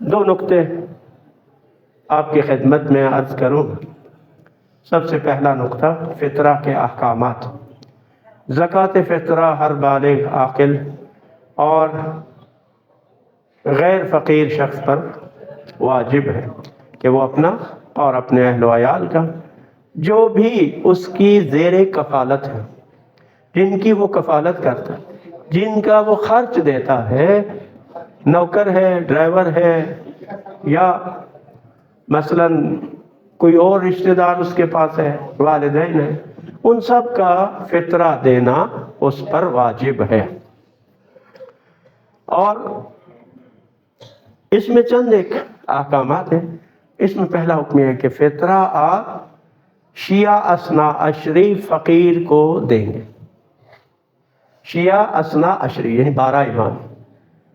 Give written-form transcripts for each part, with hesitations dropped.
دو نقطے آپ کی خدمت میں عرض کروں. سب سے پہلا نقطہ فطرہ کے احکامات. زکوٰۃ فطرہ ہر بالغ عاقل اور غیر فقیر شخص پر واجب ہے کہ وہ اپنا اور اپنے اہل و عیال کا، جو بھی اس کی زیر کفالت ہے، جن کی وہ کفالت کرتا ہے، جن کا وہ خرچ دیتا ہے، نوکر ہے، ڈرائیور ہے، یا مثلا کوئی اور رشتہ دار اس کے پاس ہے، والدین ہیں، ان سب کا فطرہ دینا اس پر واجب ہے. اور اس میں چند ایک احکامات ہیں. اس میں پہلا حکم یہ ہے کہ فطرہ آپ شیعہ اثنا عشری فقیر کو دیں گے. شیعہ اثنا عشری یعنی 12 امام،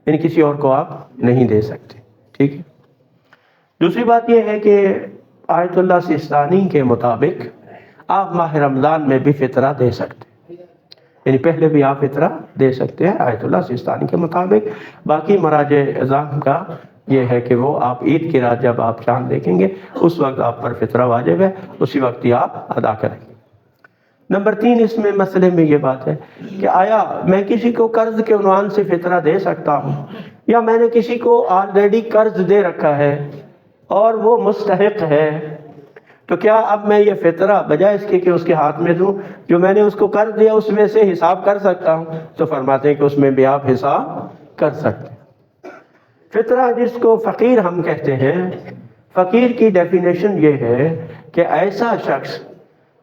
یعنی کسی اور کو آپ نہیں دے سکتے. ٹھیک ہے. دوسری بات یہ ہے کہ آیت اللہ سیستانی کے مطابق آپ ماہ رمضان میں بھی فطرہ دے سکتے ہیں، یعنی پہلے بھی آپ فطرہ دے سکتے ہیں آیت اللہ سیستانی کے مطابق. باقی مراجع اعظام کا یہ ہے کہ وہ آپ عید کی رات جب آپ چاند دیکھیں گے اس وقت آپ پر فطرہ واجب ہے، اسی وقت ہی آپ ادا کریں گے. نمبر 3 اس میں مسئلے میں یہ بات ہے کہ آیا میں کسی کو قرض کے عنوان سے فطرہ دے سکتا ہوں، یا میں نے کسی کو آلریڈی قرض دے رکھا ہے اور وہ مستحق ہے، تو کیا اب میں یہ فطرہ بجائے اس کے کہ اس کے ہاتھ میں دوں، جو میں نے اس کو قرض دیا اس میں سے حساب کر سکتا ہوں؟ تو فرماتے ہیں کہ اس میں بھی آپ حساب کر سکتے ہیں. فطرہ جس کو فقیر ہم کہتے ہیں، فقیر کی ڈیفینیشن یہ ہے کہ ایسا شخص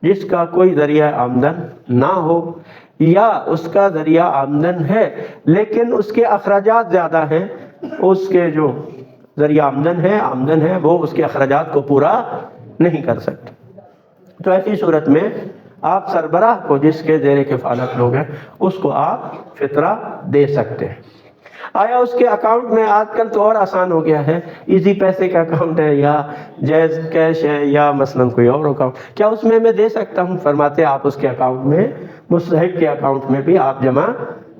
جس کا کوئی ذریعہ آمدن نہ ہو، یا اس کا ذریعہ آمدن ہے لیکن اس کے اخراجات زیادہ ہیں، اس کے جو ذریعہ آمدن ہے وہ اس کے اخراجات کو پورا نہیں کر سکتے. تو ایسی صورت میں آپ سربراہ کو، جس کے زیر کفالت لوگ ہیں، اس کو آپ فطرہ دے سکتے ہیں. آیا اس کے اکاؤنٹ میں آج کل تو اور آسان ہو گیا ہے، ایزی پیسے کا اکاؤنٹ ہے یا جیز کیش ہے یا مثلا کوئی اور اکاؤنٹ، کیا اس میں دے سکتا ہوں؟ فرماتے ہیں آپ اس کے اکاؤنٹ میں، مستحق کے اکاؤنٹ میں بھی آپ جمع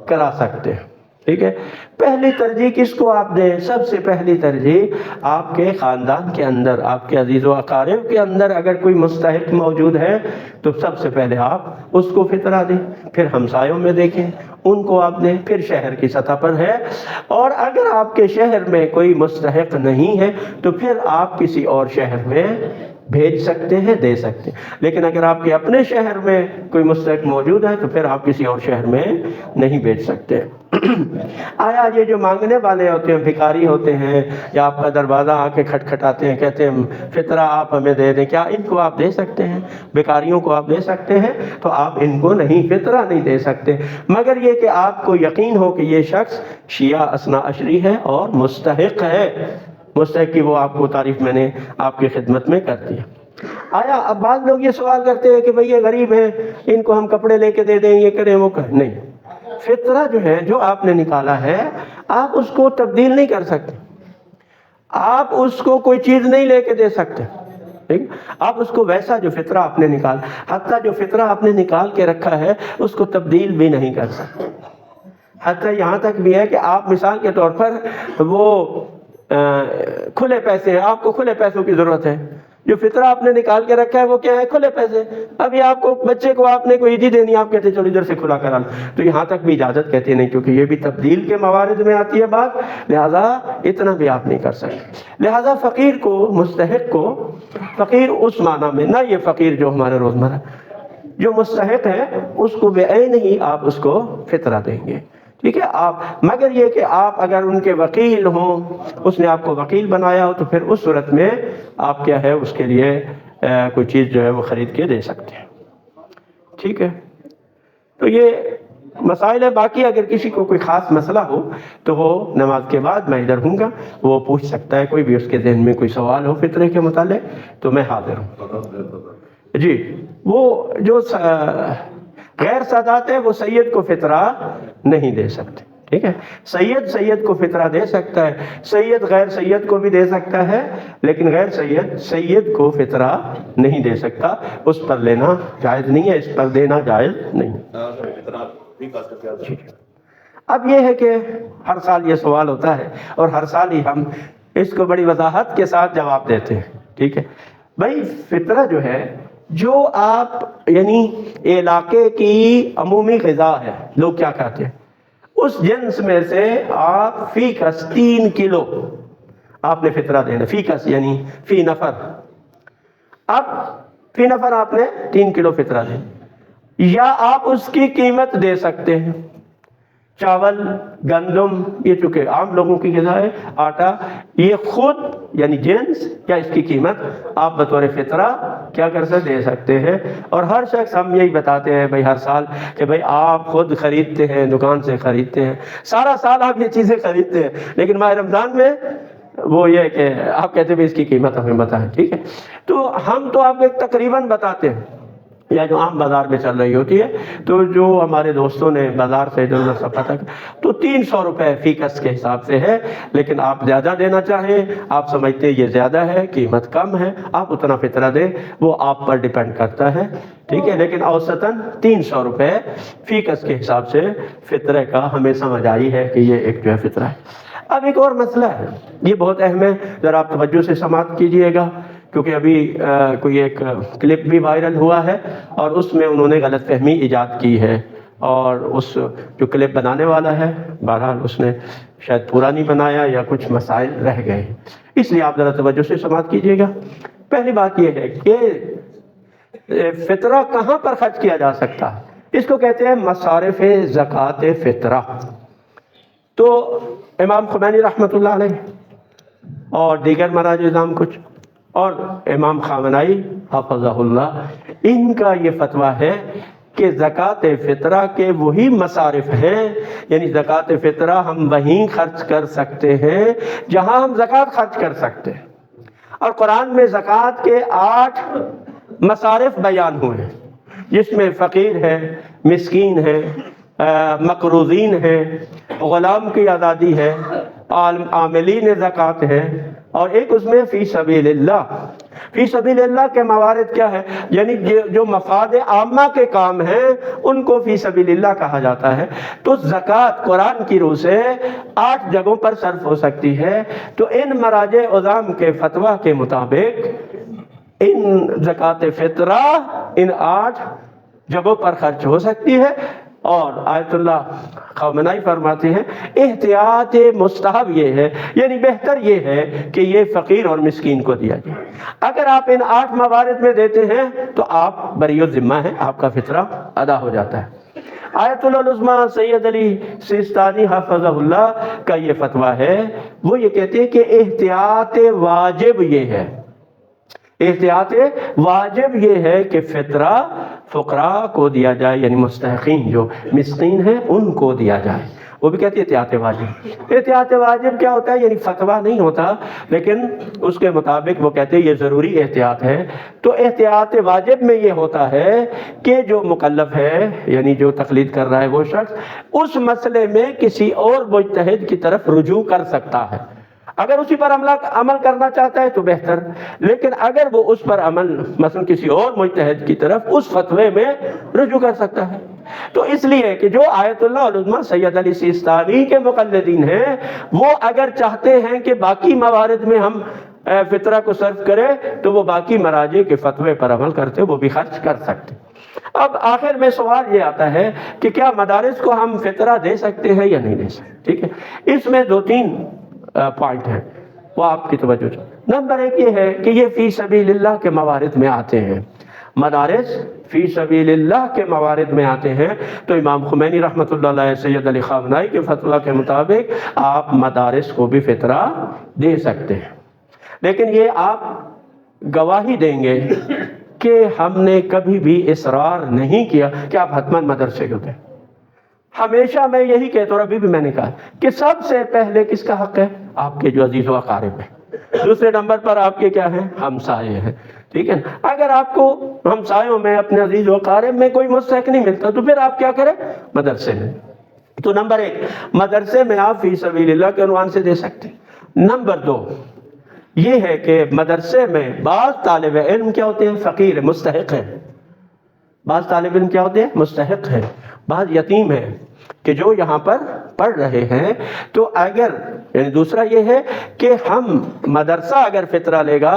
کرا سکتے ہیں. ٹھیک ہے. پہلی ترجیح کس کو آپ دیں؟ سب سے پہلی ترجیح آپ کے خاندان کے اندر، آپ کے عزیز و اقارب کے اندر اگر کوئی مستحق موجود ہے تو سب سے پہلے آپ اس کو فطرہ دیں، پھر ہمسایوں میں دیکھیں ان کو آپ دیں، پھر شہر کی سطح پر ہے. اور اگر آپ کے شہر میں کوئی مستحق نہیں ہے تو پھر آپ کسی اور شہر میں بھیج سکتے ہیں، دے سکتے ہیں. لیکن اگر آپ کے اپنے شہر میں کوئی مستحق موجود ہے تو پھر آپ کسی اور شہر میں نہیں بھیج سکتے. آیا یہ جو مانگنے والے ہوتے ہیں، بھکاری ہوتے ہیں، یا آپ کا دروازہ آ کے کھٹکھٹاتے ہیں، کہتے ہیں فطرہ آپ ہمیں دے دیں، کیا ان کو آپ دے سکتے ہیں؟ بھکاریوں کو آپ دے سکتے ہیں؟ تو آپ ان کو نہیں، فطرہ نہیں دے سکتے، مگر یہ کہ آپ کو یقین ہو کہ یہ شخص شیعہ اثنا عشری ہے اور مستحق ہے. مستحق کی وہ آپ کو تعریف میں نے آپ کی خدمت میں کر دی. آیا اب بعض لوگ یہ سوال کرتے ہیں کہ بھئی یہ غریب ہیں، ان کو ہم کپڑے لے کے دے دیں، یہ کریں وہ کریں. نہیں، فطرہ جو ہے، جو آپ نے نکالا ہے، آپ اس کو تبدیل نہیں کر سکتے، آپ اس کو کوئی چیز نہیں لے کے دے سکتے. ٹھیک، آپ اس کو ویسا جو فطرہ آپ نے حتیٰ جو فطرہ آپ نے نکال کے رکھا ہے اس کو تبدیل بھی نہیں کر سکتے. حتیٰ یہاں تک بھی ہے کہ آپ مثال کے طور پر وہ کھلے پیسے ہیں، آپ کو کھلے پیسوں کی ضرورت ہے، جو فطرہ آپ نے نکال کے رکھا ہے وہ کیا ہے؟ کھلے پیسے. ابھی آپ کو بچے کو آپ نے کوئی عیدی دینی، آپ کہتے ہیں چلو ادھر سے کھلا کرا لو، تو یہاں تک بھی اجازت کہتے نہیں، کیونکہ یہ بھی تبدیل کے موارد میں آتی ہے بات، لہذا اتنا بھی آپ نہیں کر سکتے. لہذا فقیر کو، مستحق کو، فقیر اس معنی میں نہ یہ فقیر جو ہمارے روزمرہ، جو مستحق ہے اس کو بے عین ہی آپ اس کو فطرہ دیں گے. ٹھیک ہے. آپ مگر یہ کہ آپ اگر ان کے وکیل ہوں، اس نے آپ کو وکیل بنایا ہو، تو پھر اس صورت میں آپ کیا ہے، اس کے لیے کوئی چیز جو ہے وہ خرید کے دے سکتے ہیں. ٹھیک ہے. تو یہ مسائل ہے. باقی اگر کسی کو کوئی خاص مسئلہ ہو تو وہ نماز کے بعد میں ادھر ہوں گا، وہ پوچھ سکتا ہے. کوئی بھی اس کے ذہن میں کوئی سوال ہو فطرے کے متعلق تو میں حاضر ہوں. جی، وہ جو غیر سادات ہے وہ سید کو فطرہ نہیں دے سکتے. ٹھیک ہے. سید کو فطرہ دے سکتا ہے، سید غیر سید کو بھی دے سکتا ہے، لیکن غیر سید کو فطرہ نہیں دے سکتا. اس پر لینا جائز نہیں ہے، اس پر دینا جائز نہیں. اب یہ ہے کہ ہر سال یہ سوال ہوتا ہے اور ہر سال ہی ہم اس کو بڑی وضاحت کے ساتھ جواب دیتے ہیں. ٹھیک ہے بھائی، فطرہ جو ہے، جو آپ یعنی علاقے کی عمومی غذا ہے، لوگ کیا کھاتے ہیں، اس جنس میں سے آپ فی کس 3 کلو آپ نے فطرہ دینا. فی کس یعنی فی نفر. اب فی نفر آپ نے 3 کلو فطرہ دینا، یا آپ اس کی قیمت دے سکتے ہیں. چاول، گندم، یہ چونکہ عام لوگوں کی غذا ہے، آٹا، یہ خود یعنی جنس یا اس کی قیمت آپ بطور فطرہ کیا کر سکتے دے سکتے ہیں. اور ہر شخص ہم یہی بتاتے ہیں بھائی ہر سال کہ بھائی آپ خود خریدتے ہیں، دکان سے خریدتے ہیں، سارا سال آپ یہ چیزیں خریدتے ہیں، لیکن ماہ رمضان میں وہ یہ کہ آپ کہتے ہیں اس کی قیمت ہمیں بتائیں. ٹھیک ہے، تو ہم تو آپ کو ایک تقریباً بتاتے ہیں، یا جو عام بازار میں چل رہی ہوتی ہے. تو جو ہمارے دوستوں نے بازار سے ادھر ادھر سب پتہ تو 300 روپے فی کس کے حساب سے ہے. لیکن آپ زیادہ دینا چاہیں، آپ سمجھتے ہیں یہ زیادہ ہے، قیمت کم ہے، آپ اتنا فطرہ دیں، وہ آپ پر ڈیپینڈ کرتا ہے. ٹھیک ہے، لیکن اوسطاً 300 روپے فی کس کے حساب سے فطرے کا ہمیں سمجھ آئی ہے کہ یہ ایک جو ہے فطرہ ہے. اب ایک اور مسئلہ ہے، یہ بہت اہم ہے، ذرا آپ توجہ سے سماعت کیجئے گا، کیونکہ ابھی کوئی ایک کلپ بھی وائرل ہوا ہے اور اس میں انہوں نے غلط فہمی ایجاد کی ہے، اور اس جو کلپ بنانے والا ہے بہرحال اس نے شاید پورا نہیں بنایا یا کچھ مسائل رہ گئے ہیں، اس لیے آپ ذرا توجہ سے سماعت کیجئے گا. پہلی بات یہ ہے کہ فطرہ کہاں پر خرچ کیا جا سکتا ہے، اس کو کہتے ہیں مصارف زکوٰۃ فطرہ. تو امام خمینی رحمۃ اللہ علیہ اور دیگر مراجع نظام کچھ، اور امام خامنائی حفظہ اللہ، ان کا یہ فتویٰ ہے کہ زکوٰۃ فطرہ کے وہی مصارف ہیں، یعنی زکوٰۃ فطرہ ہم وہیں خرچ کر سکتے ہیں جہاں ہم زکوٰۃ خرچ کر سکتے ہیں. اور قرآن میں زکوٰۃ کے 8 مصارف بیان ہوئے ہیں، جس میں فقیر ہے، مسکین ہے، مقروضین ہے، غلام کی آزادی ہے، عاملین زکوٰۃ ہے، اور ایک اس میں فی سبیل اللہ. فی سبیل اللہ کے موارد کیا ہے، یعنی جو مفاد عامہ کے کام ہیں ان کو فی سبیل اللہ کہا جاتا ہے. تو زکوٰۃ قرآن کی روح سے 8 جگہوں پر صرف ہو سکتی ہے. تو ان مراجع عظام کے فتویٰ کے مطابق ان زکوٰۃ فطرہ ان 8 جگہوں پر خرچ ہو سکتی ہے. اور آیت اللہ خامنائی فرماتے ہیں احتیاط مستحب یہ ہے، یعنی بہتر یہ ہے کہ یہ فقیر اور مسکین کو دیا جائے. اگر آپ ان 8 موارد میں دیتے ہیں تو آپ بری الذمہ ہیں، آپ کا فطرہ ادا ہو جاتا ہے. آیت اللہ العظمیٰ سید علی سیستانی حفظہ اللہ کا یہ فتویٰ ہے، وہ یہ کہتے ہیں کہ احتیاط واجب یہ ہے، احتیاط واجب یہ ہے کہ فطرہ فقراء کو دیا جائے، یعنی مستحقین جو مسکین ہیں ان کو دیا جائے. وہ بھی کہتی ہے احتیاط واجب. احتیاط واجب کیا ہوتا ہے، یعنی فتویٰ نہیں ہوتا، لیکن اس کے مطابق وہ کہتے ہیں یہ ضروری احتیاط ہے. تو احتیاط واجب میں یہ ہوتا ہے کہ جو مکلف ہے، یعنی جو تقلید کر رہا ہے وہ شخص، اس مسئلے میں کسی اور مجتہد کی طرف رجوع کر سکتا ہے. اگر اسی پر عمل کرنا چاہتا ہے تو بہتر، لیکن اگر وہ اس پر عمل مثلا کسی اور مجتہد کی طرف اس فتوے میں رجوع کر سکتا ہے. تو اس لیے کہ جو آیت اللہ العظمیٰ سید علی سیستانی کے مقلدین ہیں، وہ اگر چاہتے ہیں کہ باقی موارد میں ہم فطرہ کو صرف کریں تو وہ باقی مراجع کے فتوے پر عمل کرتے، وہ بھی خرچ کر سکتے. اب آخر میں سوال یہ آتا ہے کہ کیا مدارس کو ہم فطرہ دے سکتے ہیں یا نہیں دے سکتے. ٹھیک ہے، اس میں 2-3 پوائنٹ ہے، وہ آپ کی توجہ چاہیے. نمبر 1 یہ ہے کہ یہ فی سبیل اللہ کے موارد میں آتے ہیں. مدارس فی سبیل اللہ کے موارد میں آتے ہیں، تو امام خمینی رحمۃ اللہ علیہ سید علی خامنائی کے فتویٰ کے مطابق آپ مدارس کو بھی فطرہ دے سکتے ہیں. لیکن یہ آپ گواہی دیں گے کہ ہم نے کبھی بھی اصرار نہیں کیا کہ آپ حتماً مدرسے کو دیں. ہمیشہ میں یہی کہتا ہوں، ابھی بھی میں نے کہا کہ سب سے پہلے کس کا حق ہے، آپ کے جو عزیز و اقارب ہیں. دوسرے نمبر پر آپ کے کیا ہیں، ہمسائے ہیں. ٹھیک ہے، اگر آپ کو ہمسایوں میں اپنے عزیز و اقارب میں کوئی مستحق نہیں ملتا تو پھر آپ کیا کریں، مدرسے میں. تو نمبر 1 مدرسے میں آپ فی سبیل اللہ کے عنوان سے دے سکتے ہیں. نمبر 2 یہ ہے کہ مدرسے میں بعض طالب علم کیا ہوتے ہیں، فقیر مستحق ہیں. بعض طالب علم کیا ہوتے ہیں، مستحق ہیں. بعض یتیم ہیں. کہ جو یہاں پر پڑھ رہے ہیں تو اگر یعنی دوسرا یہ ہے کہ ہم مدرسہ اگر فطرہ لے گا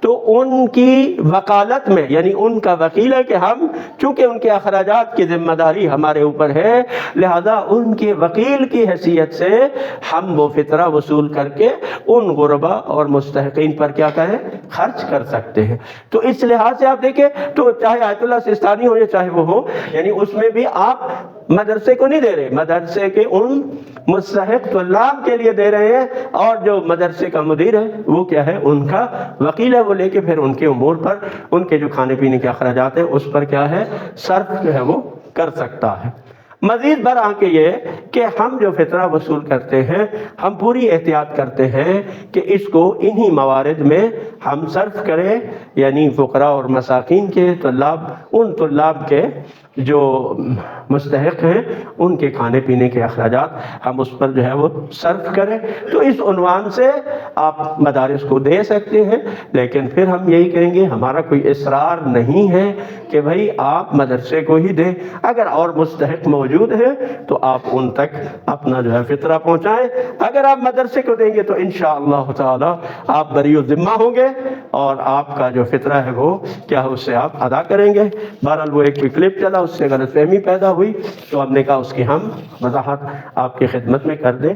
تو ان کی وکالت میں یعنی ان کا وکیل ہے کہ ہم چونکہ ان کے اخراجات کی ذمہ داری ہمارے اوپر ہے، لہذا ان کے وکیل کی حیثیت سے ہم وہ فطرہ وصول کر کے ان غربا اور مستحقین پر کیا کہیں خرچ کر سکتے ہیں۔ تو اس لحاظ سے آپ دیکھیں تو چاہے آیت اللہ سستانی ہو یا چاہے وہ ہو، یعنی اس میں بھی آپ مدرسے کو نہیں دے رہے، مدرسے کے ان مستحق طلاب کے لیے دے رہے ہیں، اور جو مدرسے کا مدیر ہے وہ کیا ہے ان کا وکیل ہے، وہ لے کے پھر ان کے امور پر ان کے جو کھانے پینے کے اخراجات ہیں اس پر کیا ہے صرف جو ہے وہ کر سکتا ہے۔ مزید برآں کہ یہ کہ ہم جو فطرہ وصول کرتے ہیں ہم پوری احتیاط کرتے ہیں کہ اس کو انہی موارد میں ہم صرف کریں، یعنی فقراء اور مساکین کے طلاب، ان طلاب کے جو مستحق ہیں ان کے کھانے پینے کے اخراجات ہم اس پر جو ہے وہ صرف کریں۔ تو اس عنوان سے آپ مدارس کو دے سکتے ہیں، لیکن پھر ہم یہی کہیں گے ہمارا کوئی اصرار نہیں ہے کہ بھئی آپ مدرسے کو ہی دیں، اگر اور مستحق موجود ہیں تو آپ ان تک اپنا جو ہے فطرہ پہنچائیں۔ اگر آپ مدرسے کو دیں گے تو انشاءاللہ تعالی آپ بری الذمہ ہوں گے اور آپ کا جو فطرہ ہے وہ کیا ہے اس سے آپ ادا کریں گے۔ بہرحال وہ ایک کلپ چلا، اس سے غلط فہمی پیدا ہوئی تو ہم نے کہا اس کی ہم وضاحت آپ کی خدمت میں کر دیں۔